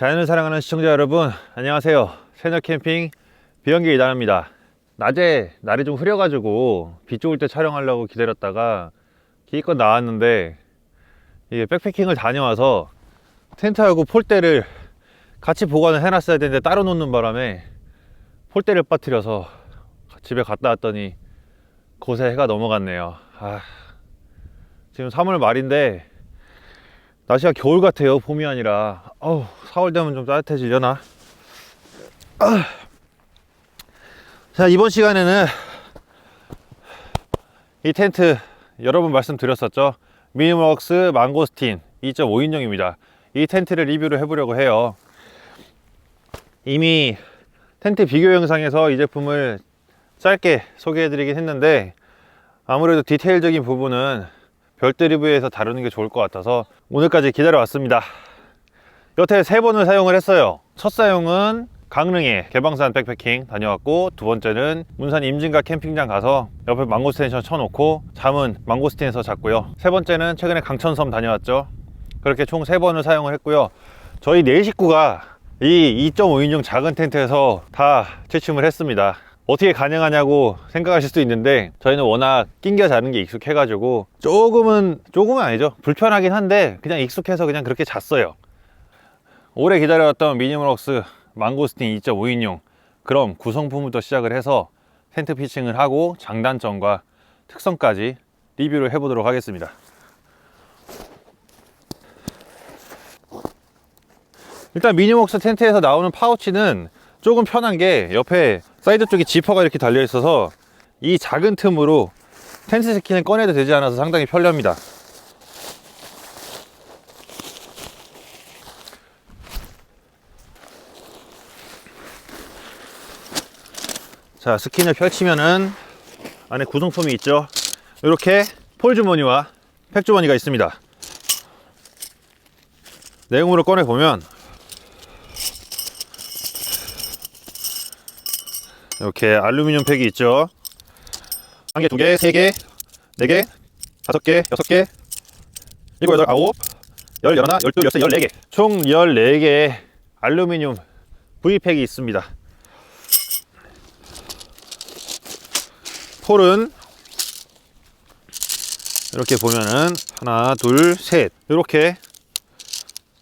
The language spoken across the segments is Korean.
자연을 사랑하는 시청자 여러분, 안녕하세요. 새벽 캠핑 비영기 이단입니다. 낮에 날이 좀 흐려가지고 비 좋을 때 촬영하려고 기다렸다가 기껏 나왔는데 이게 백패킹을 다녀와서 텐트하고 폴대를 같이 보관을 해놨어야 되는데 따로 놓는 바람에 폴대를 빠뜨려서 집에 갔다 왔더니 곳에 해가 넘어갔네요. 지금 3월 말인데 날씨가 겨울 같아요. 봄이 아니라. 4월 되면 좀 따뜻해지려나? 자, 이번 시간에는 이 텐트 여러 번 말씀드렸었죠. 미니멀웍스 망고스틴 2.5인용입니다. 이 텐트를 리뷰를 해보려고 해요. 이미 텐트 비교 영상에서 이 제품을 짧게 소개해드리긴 했는데 아무래도 디테일적인 부분은 별도 리뷰에서 다루는 게 좋을 것 같아서 오늘까지 기다려 왔습니다. 여태 3번을 사용을 했어요. 첫 사용은 강릉에 개방산 백패킹 다녀왔고, 두 번째는 문산 임진각 캠핑장 가서 옆에 망고스테이션 쳐놓고 잠은 망고스틴에서 잤고요. 세 번째는 최근에 강천섬 다녀왔죠. 그렇게 총 3번을 사용을 했고요. 저희 4식구가 이 2.5인용 작은 텐트에서 다 취침을 했습니다. 어떻게 가능하냐고 생각하실 수도 있는데 저희는 워낙 낑겨 자는 게 익숙해가지고 조금은 아니죠, 불편하긴 한데 그냥 익숙해서 그냥 그렇게 잤어요. 오래 기다려왔던 미니멀웍스 망고스틴 2.5인용, 그럼 구성품부터 시작을 해서 텐트 피칭을 하고 장단점과 특성까지 리뷰를 해보도록 하겠습니다. 일단 미니멀웍스 텐트에서 나오는 파우치는 조금 편한 게 옆에 사이드 쪽에 지퍼가 이렇게 달려 있어서 이 작은 틈으로 텐트 스킨을 꺼내도 되지 않아서 상당히 편리합니다. 자, 스킨을 펼치면은 안에 구성품이 있죠. 이렇게 폴 주머니와 팩 주머니가 있습니다. 내용물을 꺼내 보면 이렇게 알루미늄 팩이 있죠. 1개, 2개, 3개, 4개, 5개, 6개, 7, 8, 9, 10, 11, 12, 13, 14개. 총 14개의 알루미늄 V팩이 있습니다. 폴은 이렇게 보면은 하나, 둘, 셋, 이렇게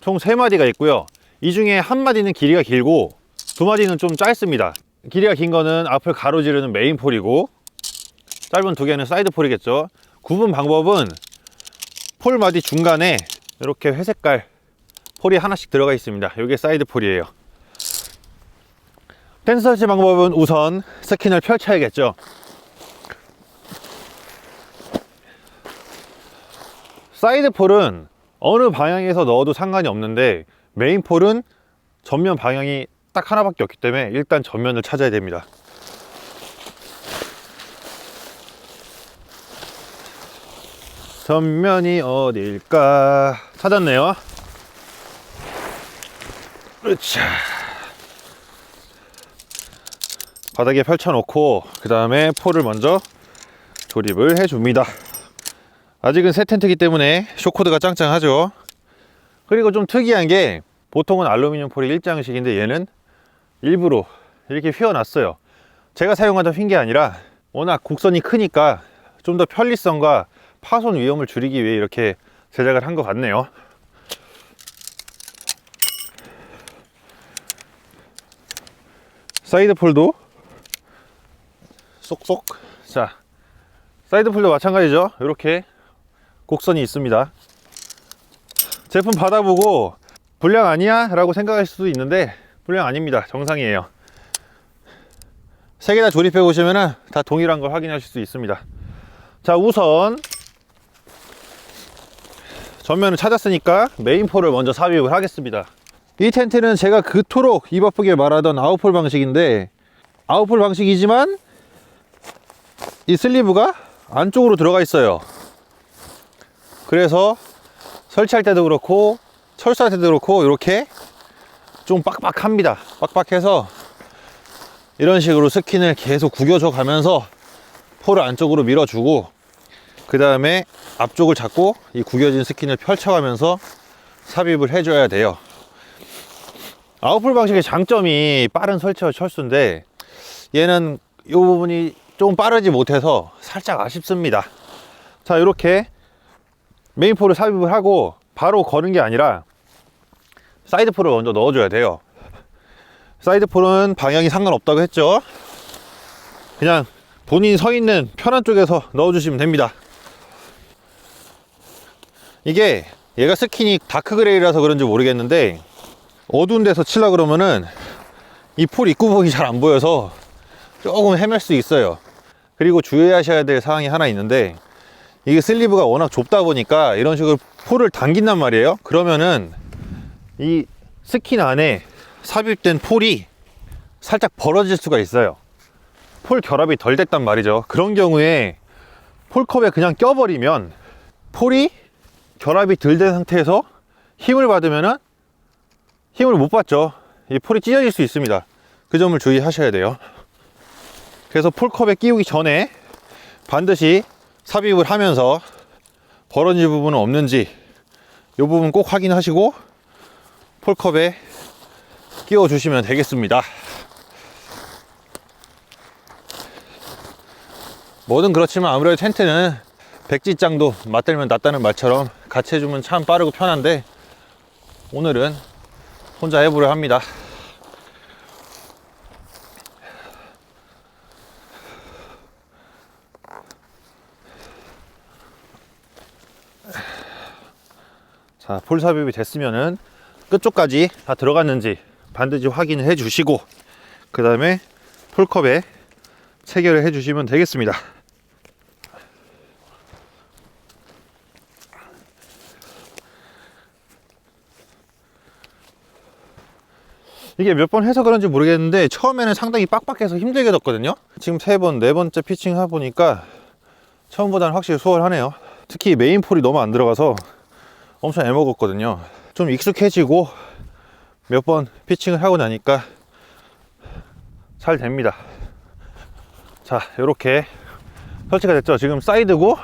총 3마디가 있고요. 이 중에 한 마디는 길이가 길고 두 마디는 좀 짧습니다. 길이가 긴 거는 앞을 가로지르는 메인 폴이고 짧은 2개는 사이드 폴이겠죠. 구분 방법은 폴 마디 중간에 이렇게 회색깔 폴이 하나씩 들어가 있습니다. 이게 사이드 폴이에요. 텐트 설치 방법은 우선 스킨을 펼쳐야겠죠. 사이드 폴은 어느 방향에서 넣어도 상관이 없는데 메인 폴은 전면 방향이 딱 하나밖에 없기 때문에 일단 전면을 찾아야 됩니다. 전면이 어딜까? 찾았네요. 으차. 바닥에 펼쳐놓고 그 다음에 폴을 먼저 조립을 해줍니다. 아직은 새 텐트이기 때문에 쇼코드가 짱짱하죠. 그리고 좀 특이한 게 보통은 알루미늄 폴이 일장식인데 얘는 일부러 이렇게 휘어놨어요. 제가 사용하던 휜 게 아니라 워낙 곡선이 크니까 좀 더 편리성과 파손 위험을 줄이기 위해 이렇게 제작을 한 것 같네요. 사이드 폴도 쏙쏙. 자, 사이드 폴도 마찬가지죠. 이렇게 곡선이 있습니다. 제품 받아보고 불량 아니야? 라고 생각할 수도 있는데 불량 아닙니다. 정상이에요. 3개 다 조립해 보시면 다 동일한 걸 확인하실 수 있습니다. 자, 우선 전면을 찾았으니까 메인 폴을 먼저 삽입을 하겠습니다. 이 텐트는 제가 그토록 입 아프게 말하던 아웃폴 방식인데 아웃폴 방식이지만 이 슬리브가 안쪽으로 들어가 있어요. 그래서 설치할 때도 그렇고 철수할 때도 그렇고 이렇게 좀 빡빡합니다. 빡빡해서 이런 식으로 스킨을 계속 구겨줘 가면서 폴을 안쪽으로 밀어주고 그 다음에 앞쪽을 잡고 이 구겨진 스킨을 펼쳐가면서 삽입을 해줘야 돼요. 아웃풀 방식의 장점이 빠른 설치와 철수인데 얘는 이 부분이 좀 빠르지 못해서 살짝 아쉽습니다. 자, 이렇게 메인폴을 삽입을 하고 바로 거는 게 아니라 사이드폴을 먼저 넣어줘야 돼요. 사이드폴은 방향이 상관없다고 했죠. 그냥 본인이 서 있는 편한 쪽에서 넣어주시면 됩니다. 이게 얘가 스킨이 다크 그레이라서 그런지 모르겠는데 어두운 데서 치려 그러면은 이 폴 입구 부분이 잘 안 보여서 조금 헤맬 수 있어요. 그리고 주의하셔야 될 사항이 하나 있는데, 이게 슬리브가 워낙 좁다 보니까 이런 식으로 폴을 당긴단 말이에요. 그러면은 이 스킨 안에 삽입된 폴이 살짝 벌어질 수가 있어요. 폴 결합이 덜 됐단 말이죠. 그런 경우에 폴컵에 그냥 껴버리면 폴이 결합이 덜 된 상태에서 힘을 받으면은 힘을 못 받죠. 이 폴이 찢어질 수 있습니다. 그 점을 주의하셔야 돼요. 그래서 폴컵에 끼우기 전에 반드시 삽입을 하면서 벌어진 부분은 없는지 이 부분 꼭 확인하시고 폴컵에 끼워 주시면 되겠습니다. 뭐든 그렇지만 아무래도 텐트는 백지장도 맞들면 낫다는 말처럼 같이 해주면 참 빠르고 편한데 오늘은 혼자 해보려 합니다. 자, 폴 삽입이 됐으면은 끝쪽까지 다 들어갔는지 반드시 확인을 해 주시고 그 다음에 폴컵에 체결을 해 주시면 되겠습니다. 이게 몇 번 해서 그런지 모르겠는데 처음에는 상당히 빡빡해서 힘들게 졌거든요. 지금 3번, 4번째 피칭 해보니까 처음보다는 확실히 수월하네요. 특히 메인 폴이 너무 안 들어가서 엄청 애먹었거든요. 좀 익숙해지고 몇 번 피칭을 하고 나니까 잘 됩니다. 자, 이렇게 설치가 됐죠. 지금 사이드고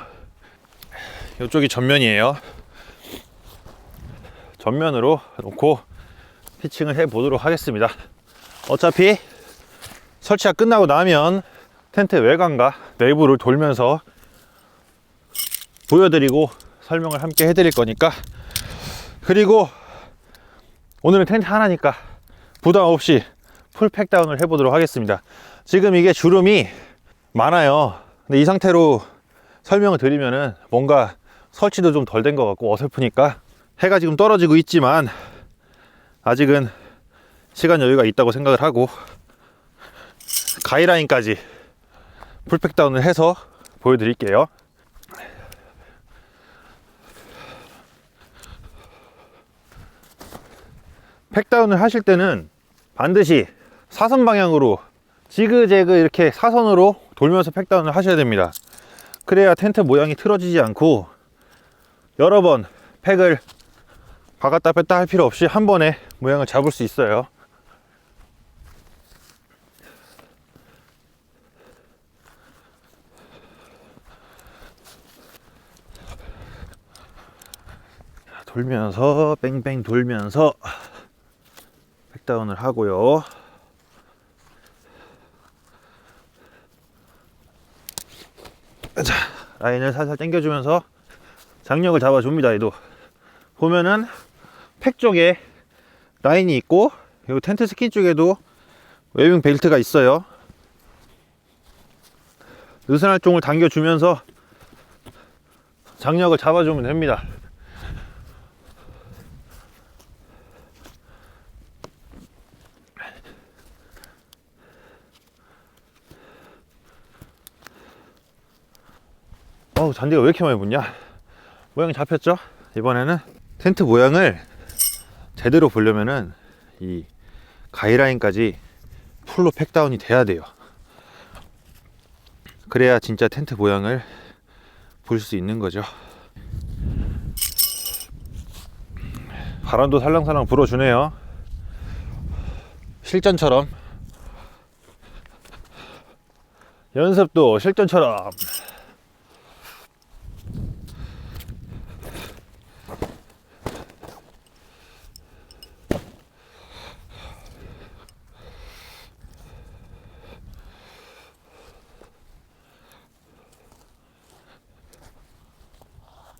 이쪽이 전면이에요. 전면으로 놓고 피칭을 해 보도록 하겠습니다. 어차피 설치가 끝나고 나면 텐트 외관과 내부를 돌면서 보여드리고 설명을 함께 해드릴 거니까, 그리고 오늘은 텐트 하나니까 부담 없이 풀 팩다운을 해 보도록 하겠습니다. 지금 이게 주름이 많아요. 근데 이 상태로 설명을 드리면은 뭔가 설치도 좀 덜 된 것 같고 어설프니까, 해가 지금 떨어지고 있지만 아직은 시간 여유가 있다고 생각을 하고 가이라인까지 풀팩다운을 해서 보여드릴게요. 팩다운을 하실 때는 반드시 사선 방향으로 지그재그 이렇게 사선으로 돌면서 팩다운을 하셔야 됩니다. 그래야 텐트 모양이 틀어지지 않고 여러 번 팩을 박았다 뺐다 할 필요 없이 한 번에 모양을 잡을 수 있어요. 돌면서 뺑뺑 돌면서 팩다운을 하고요. 자, 라인을 살살 당겨주면서 장력을 잡아줍니다. 얘도 보면은 팩 쪽에 라인이 있고, 그리고 텐트 스킨 쪽에도 웨빙 벨트가 있어요. 느슨할 종을 당겨주면서 장력을 잡아주면 됩니다. 어우, 잔디가 왜 이렇게 많이 붙냐? 모양이 잡혔죠? 이번에는 텐트 모양을 제대로 보려면은 이 가이라인까지 풀로 팩다운이 돼야 돼요. 그래야 진짜 텐트 모양을 볼 수 있는 거죠. 바람도 살랑살랑 불어주네요. 실전처럼, 연습도 실전처럼.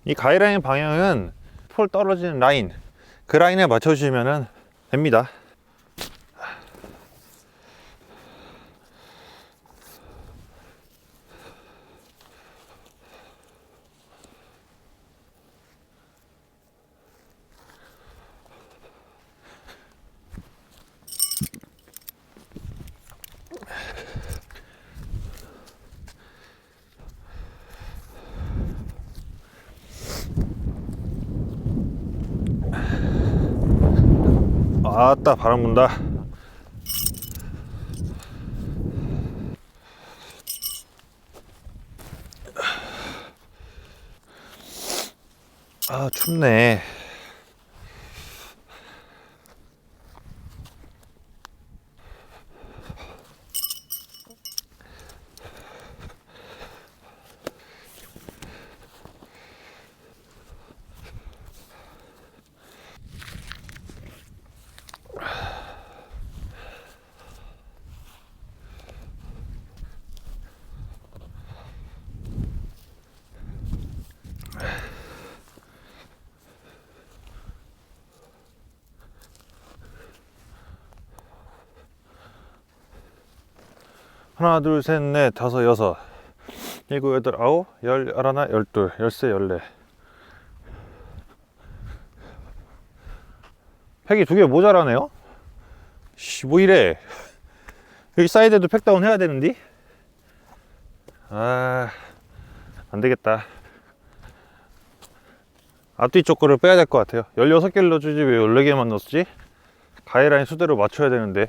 이 가이라인 방향은 폴 떨어지는 라인, 그 라인에 맞춰주시면 됩니다. 아따, 바람 분다. 아, 춥네. 하나, 둘, 셋, 넷, 다섯, 여섯, 일곱, 여덟, 아홉, 열, 열하나, 열둘, 열세, 열네. 팩이 2개 모자라네요? 뭐 이래. 여기 사이드에도 팩다운 해야 되는데? 아, 안 되겠다. 앞뒤 쪽 거를 빼야 될 것 같아요. 16개를 넣어주지 왜 14개만 넣었지? 가이라인 수대로 맞춰야 되는데.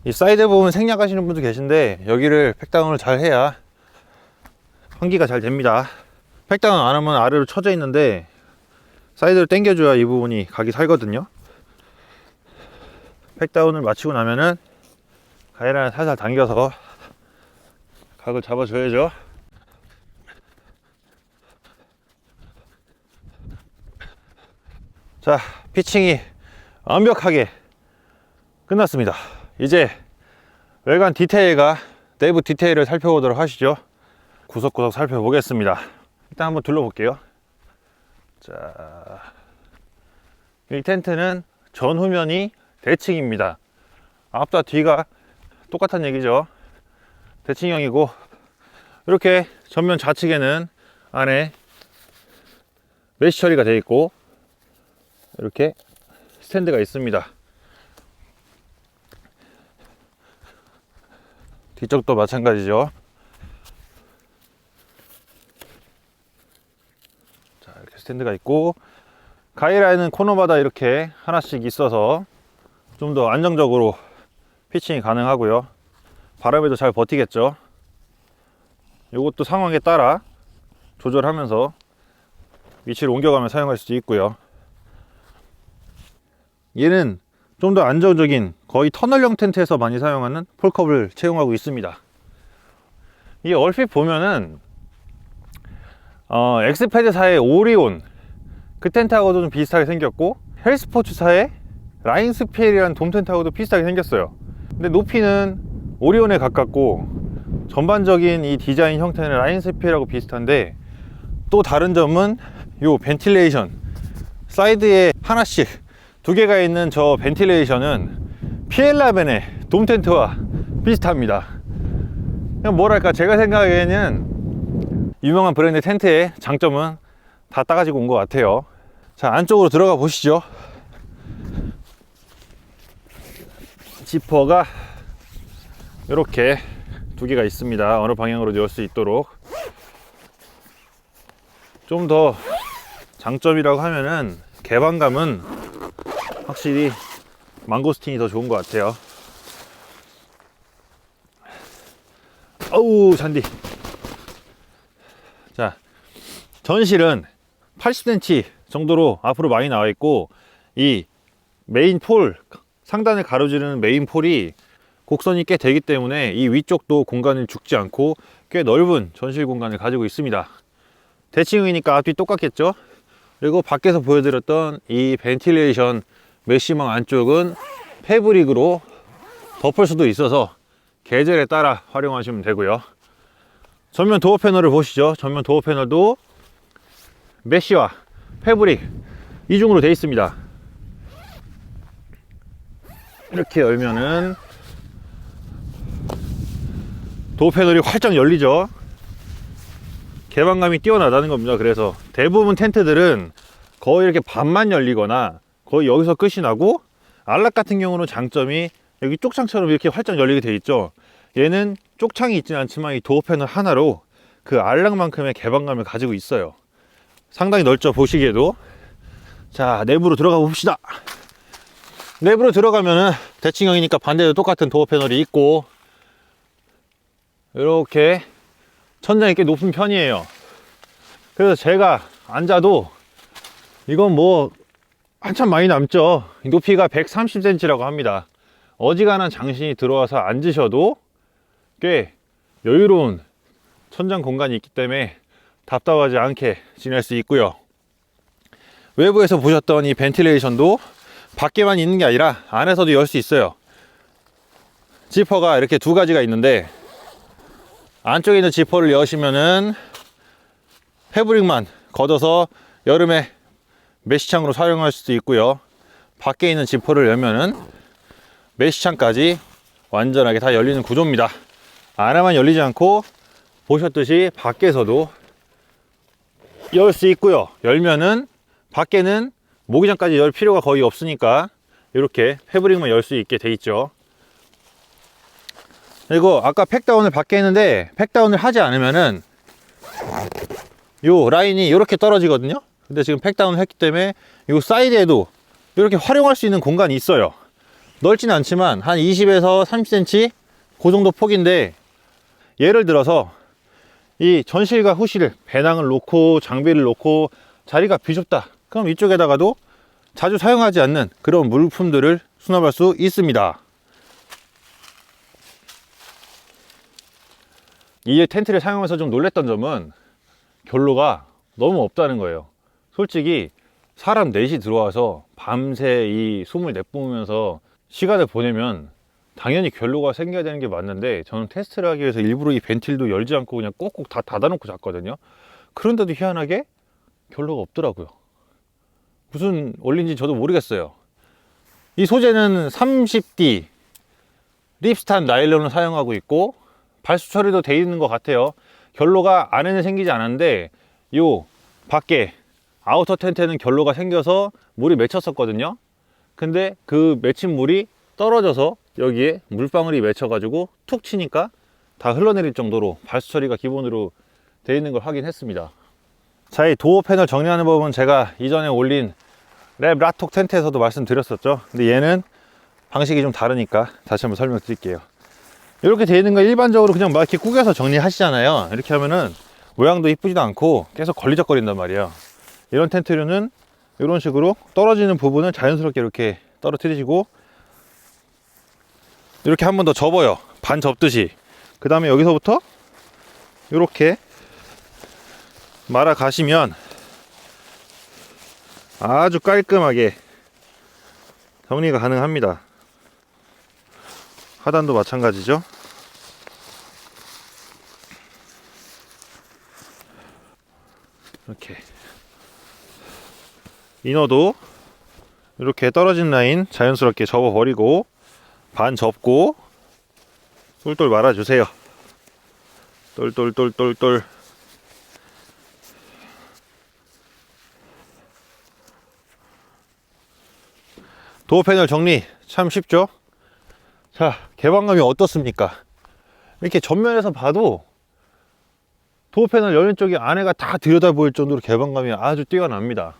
이 사이드 부분 생략하시는 분도 계신데, 여기를 팩다운을 잘 해야 환기가 잘 됩니다. 팩다운 안 하면 아래로 쳐져 있는데 사이드를 당겨줘야 이 부분이 각이 살거든요. 팩다운을 마치고 나면은 가이라인을 살살 당겨서 각을 잡아줘야죠. 자, 피칭이 완벽하게 끝났습니다. 이제 외관 디테일과 내부 디테일을 살펴보도록 하시죠. 구석구석 살펴보겠습니다. 일단 한번 둘러볼게요. 자, 이 텐트는 전후면이 대칭입니다. 앞과 뒤가 똑같은 얘기죠. 대칭형이고, 이렇게 전면 좌측에는 안에 메쉬 처리가 되어 있고, 이렇게 스탠드가 있습니다. 뒤쪽도 마찬가지죠. 자, 이렇게 스탠드가 있고, 가이라인은 코너마다 이렇게 하나씩 있어서 좀 더 안정적으로 피칭이 가능하고요. 바람에도 잘 버티겠죠. 이것도 상황에 따라 조절하면서 위치를 옮겨가며 사용할 수도 있고요. 얘는 좀 더 안정적인 거의 터널형 텐트에서 많이 사용하는 폴컵을 채용하고 있습니다. 이 얼핏 보면은 엑스패드사의 오리온 그 텐트하고도 좀 비슷하게 생겼고, 헬스포츠사의 라인스피엘이라는 돔 텐트하고도 비슷하게 생겼어요. 근데 높이는 오리온에 가깝고 전반적인 이 디자인 형태는 라인스피엘하고 비슷한데, 또 다른 점은 요 벤틸레이션, 사이드에 하나씩 2개가 있는 저 벤틸레이션은 피엘라벤의 돔 텐트와 비슷합니다. 그냥 뭐랄까, 제가 생각에는 유명한 브랜드 텐트의 장점은 다 따가지고 온 것 같아요. 자, 안쪽으로 들어가 보시죠. 지퍼가 이렇게 2개가 있습니다. 어느 방향으로 넣을 수 있도록. 좀 더 장점이라고 하면은 개방감은 확실히 망고스틴이 더 좋은 것 같아요. 어우, 잔디. 자, 전실은 80cm 정도로 앞으로 많이 나와 있고, 이 메인 폴, 상단을 가로지르는 메인 폴이 곡선이 꽤 되기 때문에 이 위쪽도 공간을 죽지 않고 꽤 넓은 전실 공간을 가지고 있습니다. 대칭이니까 앞뒤 똑같겠죠. 그리고 밖에서 보여드렸던 이 벤틸레이션 메쉬망 안쪽은 패브릭으로 덮을 수도 있어서 계절에 따라 활용하시면 되고요. 전면 도어 패널을 보시죠. 전면 도어 패널도 메쉬와 패브릭 이중으로 되어 있습니다. 이렇게 열면은 도어 패널이 활짝 열리죠. 개방감이 뛰어나다는 겁니다. 그래서 대부분 텐트들은 거의 이렇게 반만 열리거나 거의 여기서 끝이 나고, 안락 같은 경우는 장점이 여기 쪽창처럼 이렇게 활짝 열리게 돼 있죠. 얘는 쪽창이 있지는 않지만 이 도어 패널 하나로 그 안락만큼의 개방감을 가지고 있어요. 상당히 넓죠, 보시기에도. 자, 내부로 들어가 봅시다. 내부로 들어가면은 대칭형이니까 반대도 똑같은 도어 패널이 있고, 이렇게 천장이 꽤 높은 편이에요. 그래서 제가 앉아도 이건 뭐 한참 많이 남죠. 높이가 130cm라고 합니다. 어지간한 장신이 들어와서 앉으셔도 꽤 여유로운 천장 공간이 있기 때문에 답답하지 않게 지낼 수 있고요. 외부에서 보셨던 이 벤틸레이션도 밖에만 있는 게 아니라 안에서도 열 수 있어요. 지퍼가 이렇게 두 가지가 있는데, 안쪽에 있는 지퍼를 여시면은 패브릭만 걷어서 여름에 메쉬창으로 사용할 수도 있고요. 밖에 있는 지퍼를 열면은 메쉬창까지 완전하게 다 열리는 구조입니다. 안에만 열리지 않고 보셨듯이 밖에서도 열 수 있고요. 열면은 밖에는 모기장까지 열 필요가 거의 없으니까 이렇게 패브릭만 열 수 있게 돼 있죠. 그리고 아까 팩다운을 밖에 했는데, 팩다운을 하지 않으면은 요 라인이 이렇게 떨어지거든요. 근데 지금 팩다운을 했기 때문에 요 사이드에도 이렇게 활용할 수 있는 공간이 있어요. 넓지는 않지만 한 20에서 30cm 그 정도 폭인데, 예를 들어서 이 전실과 후실 배낭을 놓고 장비를 놓고 자리가 비좁다, 그럼 이쪽에다가도 자주 사용하지 않는 그런 물품들을 수납할 수 있습니다. 이 텐트를 사용하면서 좀 놀랬던 점은 결로가 너무 없다는 거예요. 솔직히 사람 넷이 들어와서 밤새 이 숨을 내뿜으면서 시간을 보내면 당연히 결로가 생겨야 되는 게 맞는데, 저는 테스트를 하기 위해서 일부러 이 벤틸도 열지 않고 그냥 꼭꼭 다 닫아놓고 잤거든요. 그런데도 희한하게 결로가 없더라고요. 무슨 원리인지 저도 모르겠어요. 이 소재는 30D 립스탄 나일론을 사용하고 있고, 발수 처리도 돼 있는 것 같아요. 결로가 안에는 생기지 않았는데 요 밖에 아우터 텐트에는 결로가 생겨서 물이 맺혔었거든요. 근데 그 맺힌 물이 떨어져서 여기에 물방울이 맺혀가지고 툭 치니까 다 흘러내릴 정도로 발수 처리가 기본으로 돼 있는 걸 확인했습니다. 자, 이 도어 패널 정리하는 법은 제가 이전에 올린 랩 라톡 텐트에서도 말씀드렸었죠. 근데 얘는 방식이 좀 다르니까 다시 한번 설명드릴게요. 이렇게 되어 있는 거 일반적으로 그냥 막 이렇게 구겨서 정리하시잖아요. 이렇게 하면은 모양도 이쁘지도 않고 계속 걸리적거린단 말이에요. 이런 텐트류는 이런 식으로 떨어지는 부분을 자연스럽게 이렇게 떨어뜨리시고, 이렇게 한 번 더 접어요. 반 접듯이. 그 다음에 여기서부터 이렇게 말아 가시면 아주 깔끔하게 정리가 가능합니다. 하단도 마찬가지죠. 이렇게 이너도 이렇게 떨어진 라인 자연스럽게 접어 버리고 반 접고 똘똘 말아주세요. 똘똘똘똘똘. 도어 패널 정리 참 쉽죠? 자, 개방감이 어떻습니까? 이렇게 전면에서 봐도 도어 패널 열린 쪽이 안에가 다 들여다 보일 정도로 개방감이 아주 뛰어납니다.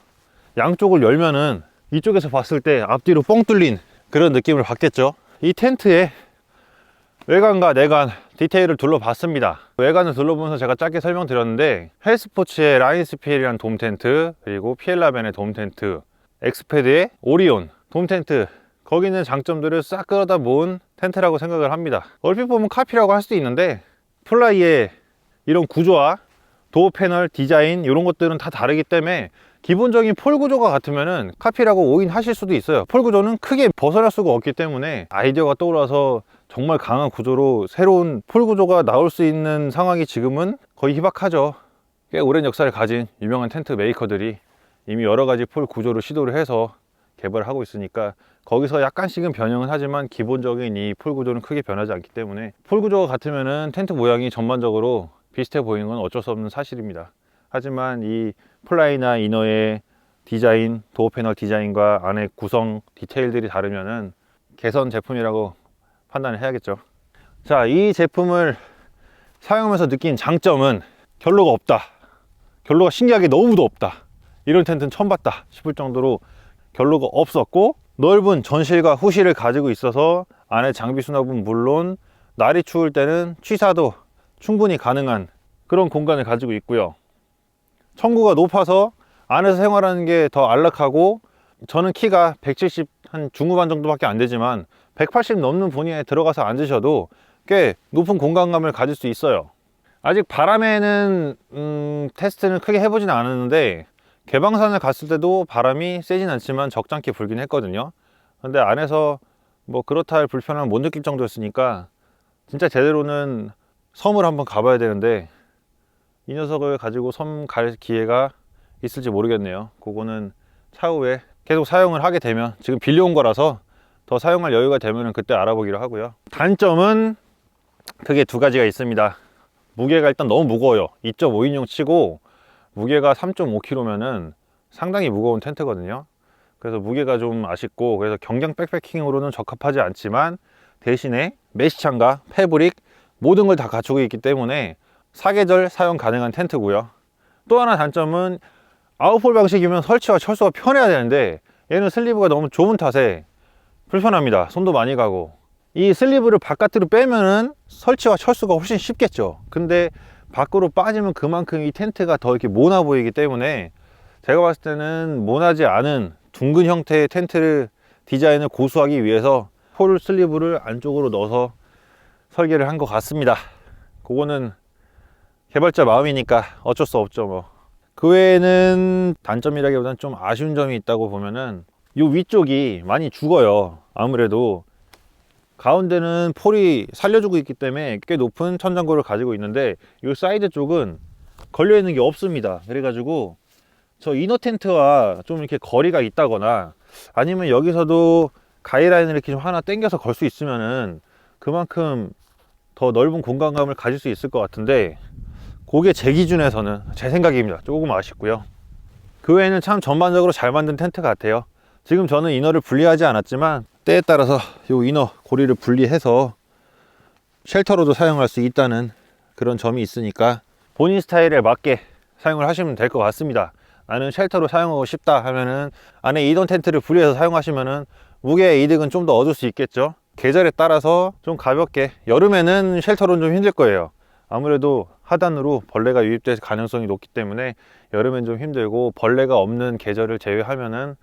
양쪽을 열면은 이쪽에서 봤을 때 앞뒤로 뻥 뚫린 그런 느낌을 받겠죠. 이 텐트의 외관과 내관 디테일을 둘러봤습니다. 외관을 둘러보면서 제가 짧게 설명드렸는데, 헬스포츠의 라인스피엘이라는 돔 텐트, 그리고 피엘라벤의 돔 텐트, 엑스패드의 오리온 돔 텐트, 거기 있는 장점들을 싹 끌어다 모은 텐트라고 생각을 합니다. 얼핏 보면 카피라고 할 수도 있는데, 플라이의 이런 구조와 도어 패널 디자인 이런 것들은 다 다르기 때문에 기본적인 폴 구조가 같으면은 카피라고 오인하실 수도 있어요. 폴 구조는 크게 벗어날 수가 없기 때문에 아이디어가 떠올라서 정말 강한 구조로 새로운 폴 구조가 나올 수 있는 상황이 지금은 거의 희박하죠. 꽤 오랜 역사를 가진 유명한 텐트 메이커들이 이미 여러 가지 폴 구조를 시도를 해서 개발을 하고 있으니까 거기서 약간씩은 변형은 하지만 기본적인 이 폴 구조는 크게 변하지 않기 때문에 폴 구조가 같으면은 텐트 모양이 전반적으로 비슷해 보이는 건 어쩔 수 없는 사실입니다. 하지만 이 플라이나 이너의 디자인, 도어 패널 디자인과 안에 구성 디테일들이 다르면은 개선 제품이라고 판단을 해야겠죠. 자, 이 제품을 사용하면서 느낀 장점은 결로가 없다. 결로가 신기하게 너무도 없다. 이런 텐트는 처음 봤다 싶을 정도로 결로가 없었고, 넓은 전실과 후실을 가지고 있어서 안에 장비 수납은 물론 날이 추울 때는 취사도 충분히 가능한 그런 공간을 가지고 있고요. 청구가 높아서 안에서 생활하는 게 더 안락하고, 저는 키가 170 한 중후반 정도밖에 안 되지만 180 넘는 분야에 들어가서 앉으셔도 꽤 높은 공간감을 가질 수 있어요. 아직 바람에는 테스트는 크게 해보진 않았는데 개방산을 갔을 때도 바람이 세진 않지만 적잖게 불긴 했거든요. 근데 안에서 뭐 그렇다 할 불편함을 못 느낄 정도였으니까 진짜 제대로는 섬을 한번 가봐야 되는데 이 녀석을 가지고 섬 갈 기회가 있을지 모르겠네요. 그거는 차후에 계속 사용을 하게 되면, 지금 빌려온 거라서 더 사용할 여유가 되면 그때 알아보기로 하고요. 단점은 크게 두 가지가 있습니다. 무게가 일단 너무 무거워요. 2.5인용 치고 무게가 3.5kg면은 상당히 무거운 텐트거든요. 그래서 무게가 좀 아쉽고, 그래서 경량 백패킹으로는 적합하지 않지만 대신에 메시창과 패브릭 모든 걸 다 갖추고 있기 때문에 사계절 사용 가능한 텐트고요. 또 하나 단점은 아웃폴 방식이면 설치와 철수가 편해야 되는데 얘는 슬리브가 너무 좁은 탓에 불편합니다. 손도 많이 가고. 이 슬리브를 바깥으로 빼면은 설치와 철수가 훨씬 쉽겠죠. 근데 밖으로 빠지면 그만큼 이 텐트가 더 이렇게 모나 보이기 때문에 제가 봤을 때는 모나지 않은 둥근 형태의 텐트를 디자인을 고수하기 위해서 폴 슬리브를 안쪽으로 넣어서 설계를 한 것 같습니다. 그거는 개발자 마음이니까 어쩔 수 없죠. 뭐 그 외에는 단점이라기보다는 좀 아쉬운 점이 있다고 보면은 이 위쪽이 많이 죽어요. 아무래도 가운데는 폴이 살려주고 있기 때문에 꽤 높은 천장고를 가지고 있는데 이 사이드 쪽은 걸려 있는 게 없습니다. 그래가지고 저 이너 텐트와 좀 이렇게 거리가 있다거나 아니면 여기서도 가이라인을 이렇게 좀 하나 당겨서 걸 수 있으면은 그만큼 더 넓은 공간감을 가질 수 있을 것 같은데, 그게 제 기준에서는, 제 생각입니다, 조금 아쉽고요. 그 외에는 참 전반적으로 잘 만든 텐트 같아요. 지금 저는 이너를 분리하지 않았지만 때에 따라서 이 이너 고리를 분리해서 쉘터로도 사용할 수 있다는 그런 점이 있으니까 본인 스타일에 맞게 사용을 하시면 될 것 같습니다. 나는 쉘터로 사용하고 싶다 하면은 안에 이너 텐트를 분리해서 사용하시면은 무게의 이득은 좀 더 얻을 수 있겠죠. 계절에 따라서 좀 가볍게, 여름에는 쉘터로는 좀 힘들 거예요. 아무래도 하단으로 벌레가 유입될 가능성이 높기 때문에 여름엔 좀 힘들고, 벌레가 없는 계절을 제외하면은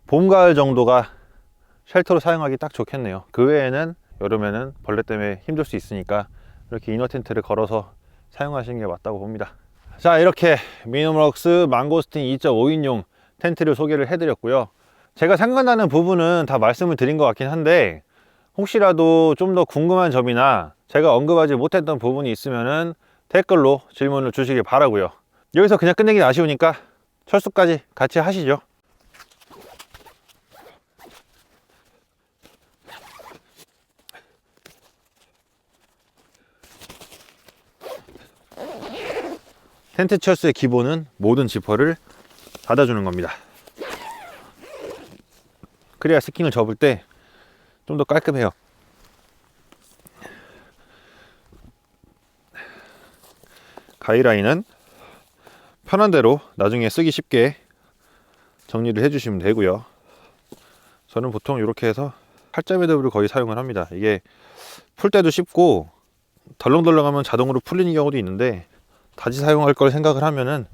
봄, 가을 정도가 쉘터로 사용하기 딱 좋겠네요. 그 외에는 여름에는 벌레 때문에 힘들 수 있으니까 이렇게 이너 텐트를 걸어서 사용하시는 게 맞다고 봅니다. 자, 이렇게 미노멀럭스 망고스틴 2.5인용 텐트를 소개를 해드렸고요. 제가 생각나는 부분은 다 말씀을 드린 것 같긴 한데, 혹시라도 좀 더 궁금한 점이나 제가 언급하지 못했던 부분이 있으면은 댓글로 질문을 주시길 바라고요. 여기서 그냥 끝내기 아쉬우니까 철수까지 같이 하시죠. 텐트 철수의 기본은 모든 지퍼를 닫아주는 겁니다. 그래야 스킹을 접을 때 좀 더 깔끔해요. 가이라인은 편한 대로 나중에 쓰기 쉽게 정리를 해주시면 되고요. 저는 보통 이렇게 해서 팔자 매듭을 거의 사용을 합니다. 이게 풀 때도 쉽고 덜렁덜렁하면 자동으로 풀리는 경우도 있는데, 다시 사용할 걸 생각을 하면은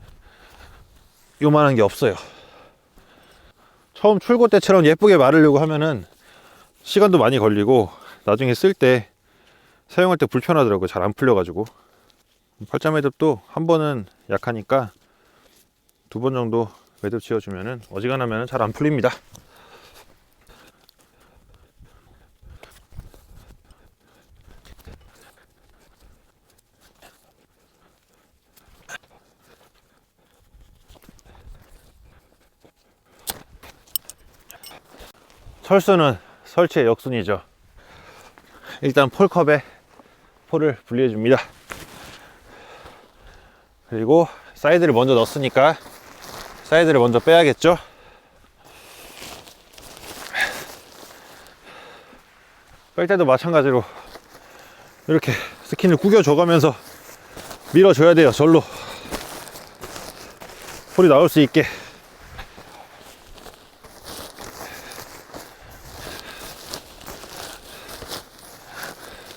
요만한 게 없어요. 처음 출고 때처럼 예쁘게 마르려고 하면은 시간도 많이 걸리고 나중에 쓸 때 사용할 때 불편하더라고요. 잘 안 풀려가지고. 팔자 매듭도 한 번은 약하니까 두 번 정도 매듭 지어주면은 어지간하면 잘 안 풀립니다. 철수는 설치의 역순이죠. 일단 폴컵에 폴을 분리해 줍니다. 그리고 사이드를 먼저 넣었으니까 사이드를 먼저 빼야겠죠. 뺄 때도 마찬가지로 이렇게 스킨을 구겨줘 가면서 밀어줘야 돼요. 절로 폴이 나올 수 있게.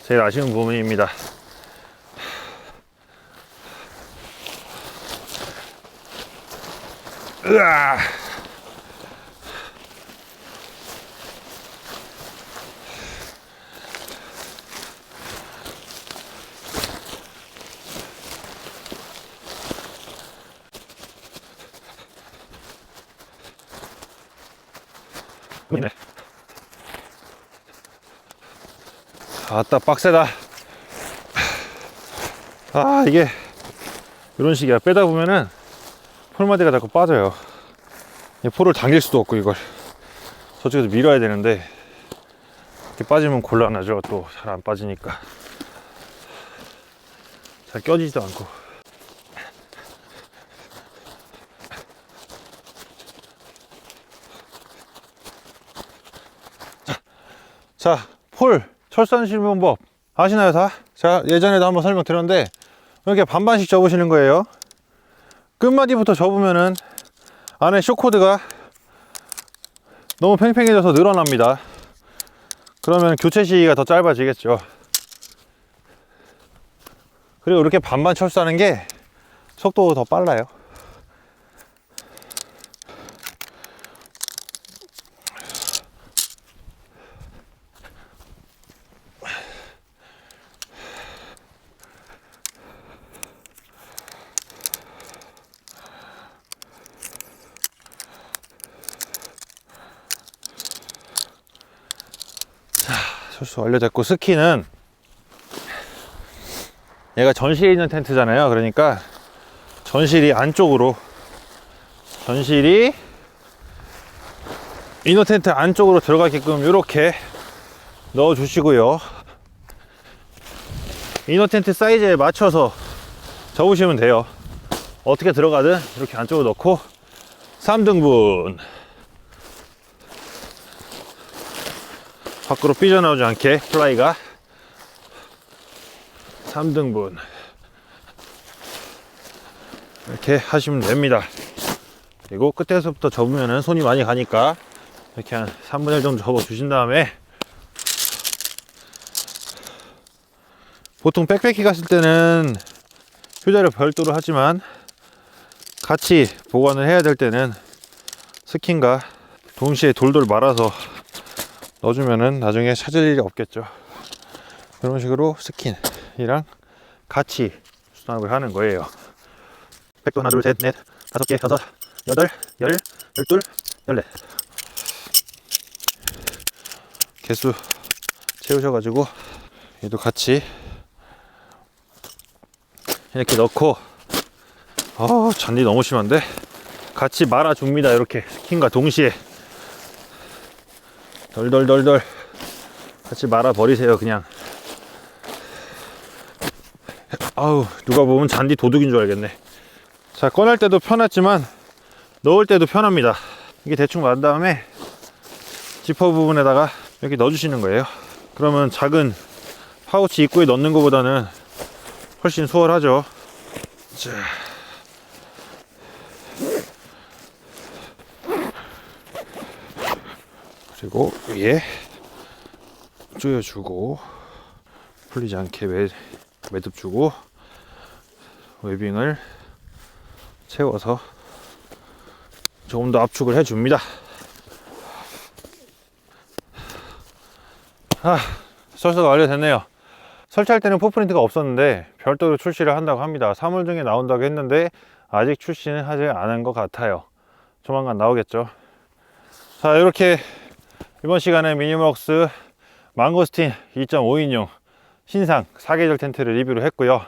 제일 아쉬운 부분입니다. 으아! 네. 아따 빡세다. 아 이게 이런 식이야. 빼다 보면은 폴마디가 자꾸 빠져요. 폴을 당길 수도 없고 이걸 저쪽에서 밀어야 되는데 이렇게 빠지면 곤란하죠. 또 잘 안 빠지니까 잘 껴지지도 않고. 자, 폴 철선 실명법 아시나요 다? 자, 예전에도 한번 설명드렸는데 이렇게 반반씩 접으시는 거예요. 끝마디부터 접으면은 안에 쇼코드가 너무 팽팽해져서 늘어납니다. 그러면 교체 시기가 더 짧아지겠죠. 그리고 이렇게 반반 철수하는 게 속도가 더 빨라요. 철수 완료됐고, 스키는 얘가 전실이 있는 텐트잖아요. 그러니까 전실이 안쪽으로, 전실이 이너 텐트 안쪽으로 들어가게끔 이렇게 넣어 주시고요. 이너 텐트 사이즈에 맞춰서 접으시면 돼요. 어떻게 들어가든 이렇게 안쪽으로 넣고 3등분 밖으로 삐져나오지 않게 플라이가 3등분 이렇게 하시면 됩니다. 그리고 끝에서부터 접으면 손이 많이 가니까 이렇게 한 3분의 1 정도 접어 주신 다음에, 보통 백패킹 갔을 때는 휴대를 별도로 하지만 같이 보관을 해야 될 때는 스킨과 동시에 돌돌 말아서 넣어주면은 나중에 찾을 일이 없겠죠. 이런 식으로 스킨이랑 같이 수납을 하는 거예요. 백도 하나, 둘, 셋, 넷, 5개, 6, 8, 10, 12, 14 개수 채우셔가지고 얘도 같이 이렇게 넣고, 잔디 너무 심한데 같이 말아줍니다. 이렇게 스킨과 동시에 덜덜덜덜 같이 말아 버리세요. 그냥 아우, 누가 보면 잔디 도둑인 줄 알겠네. 자, 꺼낼 때도 편하지만 넣을 때도 편합니다. 이게 대충 만 다음에 지퍼 부분에다가 이렇게 넣어 주시는 거예요. 그러면 작은 파우치 입구에 넣는 것보다는 훨씬 수월하죠. 자, 그리고 위에 조여주고 풀리지 않게 매듭 주고 웨빙을 채워서 조금 더 압축을 해줍니다. 설치가 완료됐네요. 설치할 때는 포프린트가 없었는데 별도로 출시를 한다고 합니다. 3월 중에 나온다고 했는데 아직 출시는 하지 않은 것 같아요. 조만간 나오겠죠. 자, 이렇게 이번 시간에 미니멀웍스 망고스틴 2.5인용 신상 4계절 텐트를 리뷰를 했고요.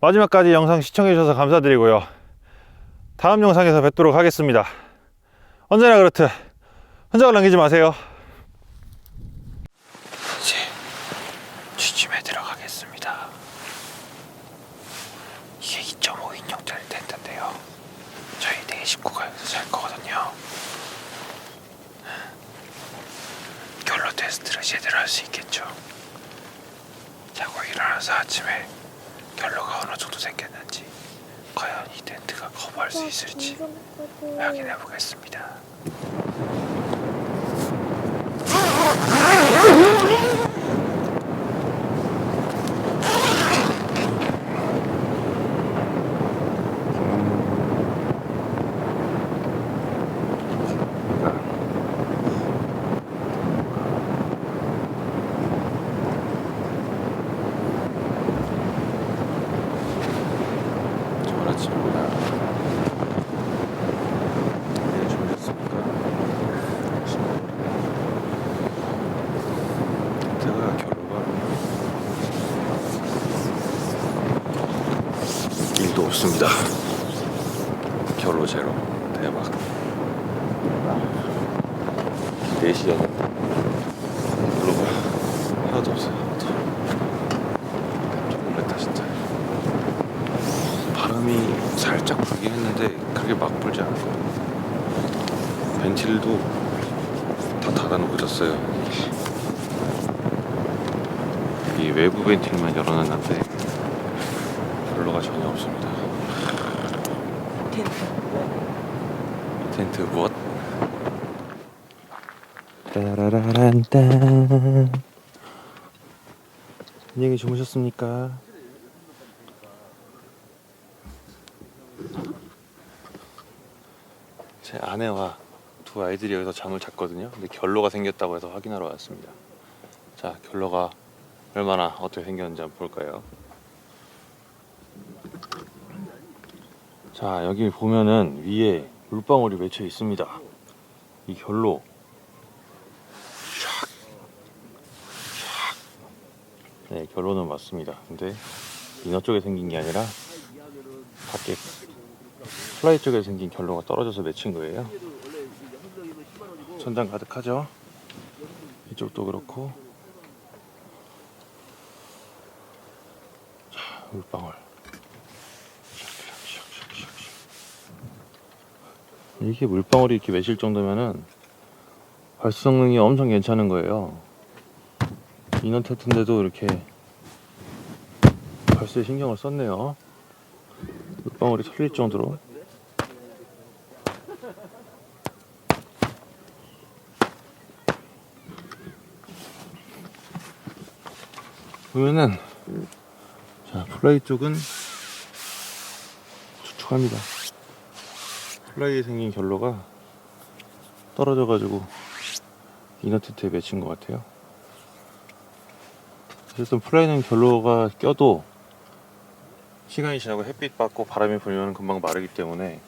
마지막까지 영상 시청해 주셔서 감사드리고요. 다음 영상에서 뵙도록 하겠습니다. 언제나 그렇듯 흔적을 남기지 마세요. 테스트를 제대로 할 수 있겠죠. 자고 일어나서 아침에 결로가 어느 정도 생겼는지, 과연 이 텐트가 커버할 수 있을지 확인해 보겠습니다. 일도 없습니다. 결로 제로. 대박. 4시간은 결로가 하나도 없어요. 깜짝 놀랐다 진짜. 바람이 살짝 불긴 했는데 그렇게 막 불지 않고, 벤틸도 다 닫아놓고 잤어요. 이 외부 벤틸만 열어놨는데 결로가 전혀 없습니다. 텐트 무엇? 따라라란딴. 안녕히 주무셨습니까? 제 아내와 두 아이들이 여기서 잠을 잤거든요. 근데 결로가 생겼다고 해서 확인하러 왔습니다. 자, 결로가 얼마나 어떻게 생겼는지 한번 볼까요? 자, 여기 보면은 위에 물방울이 맺혀 있습니다. 이 결로 네, 결론은 맞습니다. 근데 이너 쪽에 생긴 게 아니라 밖에 플라이 쪽에 생긴 결로가 떨어져서 맺힌 거예요. 천장 가득하죠? 이쪽도 그렇고. 자, 물방울. 이렇게 물방울이 이렇게 맺힐 정도면은 발수 성능이 엄청 괜찮은 거예요. 인원 텐트인데도 이렇게 발수에 신경을 썼네요. 물방울이 털릴 정도로. 보면은, 자, 플라이 쪽은 축축합니다. 플라이에 생긴 결로가 떨어져가지고 이너 텐트에 맺힌 것 같아요. 어쨌든 플라이는 결로가 껴도 시간이 지나고 햇빛 받고 바람이 불면 금방 마르기 때문에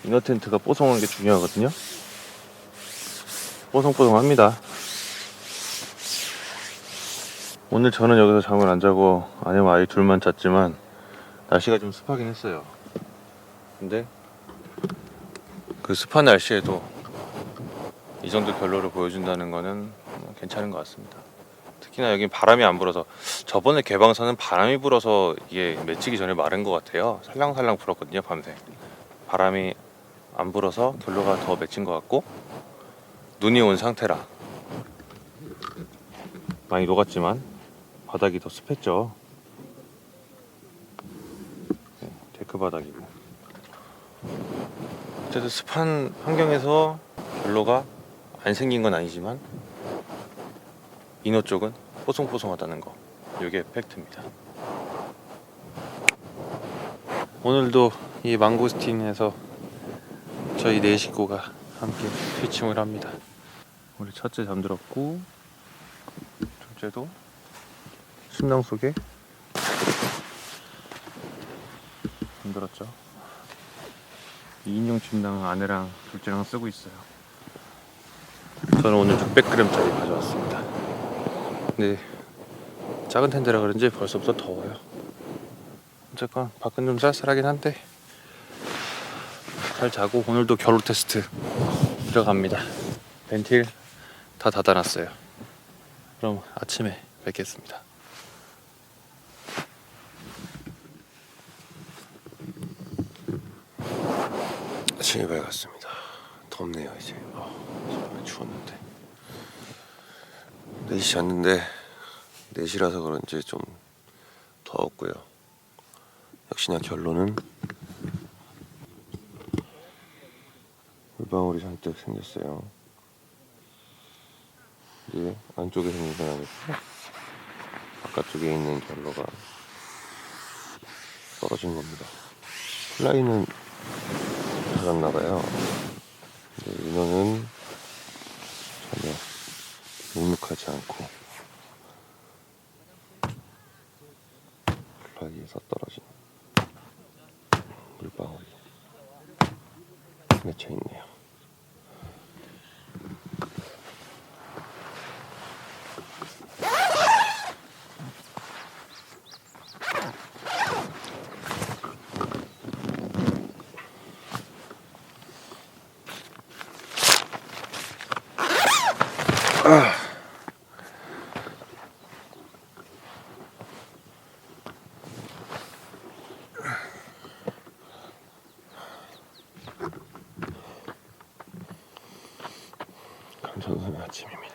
이너 텐트가 뽀송한 게 중요하거든요. 뽀송뽀송합니다. 오늘 저는 여기서 잠을 안 자고 아내와 아이 둘만 잤지만 날씨가 좀 습하긴 했어요. 근데 그 습한 날씨에도 이 정도 결로를 보여준다는 거는 괜찮은 것 같습니다. 특히나 여긴 바람이 안 불어서, 저번에 개방선은 바람이 불어서 이게 맺히기 전에 마른 것 같아요. 살랑살랑 불었거든요, 밤새. 바람이 안 불어서 결로가 더 맺힌 것 같고, 눈이 온 상태라 많이 녹았지만 바닥이 더 습했죠. 네, 데크 바닥이고. 어쨌든 습한 환경에서 결로가 안 생긴 건 아니지만 이너 쪽은 뽀송뽀송하다는 거, 이게 팩트입니다. 오늘도 이 망고스틴에서 저희 4식구가 함께 피칭을 합니다. 우리 첫째 잠들었고, 둘째도 침낭 속에 잠들었죠. 이 인용 침낭은 아내랑 둘째랑 쓰고 있어요. 저는 오늘 600g짜리 가져왔습니다. 근데 작은 텐트라 그런지 벌써부터 더워요. 어쨌건 밖은 좀 쌀쌀하긴 한데 잘 자고 오늘도 결로 테스트 들어갑니다. 벤틸 다 닫아놨어요. 그럼 아침에 뵙겠습니다. 아침에 밝았습니다. 덥네요 이제. 정말 추웠는데. 4시 잤는데 4시라서 그런지 좀 더웠고요. 역시나 결론은 물방울이 잔뜩 생겼어요. 이제 안쪽에 생긴 건 아니고 바깥쪽에 있는 결로가 떨어진 겁니다. 플라이는 달았나봐요. 근데 인어는 전혀 눅눅하지 않고 플라이에서 떨어진 물방울이 맺혀 있네요. 감천선의 아침입니다.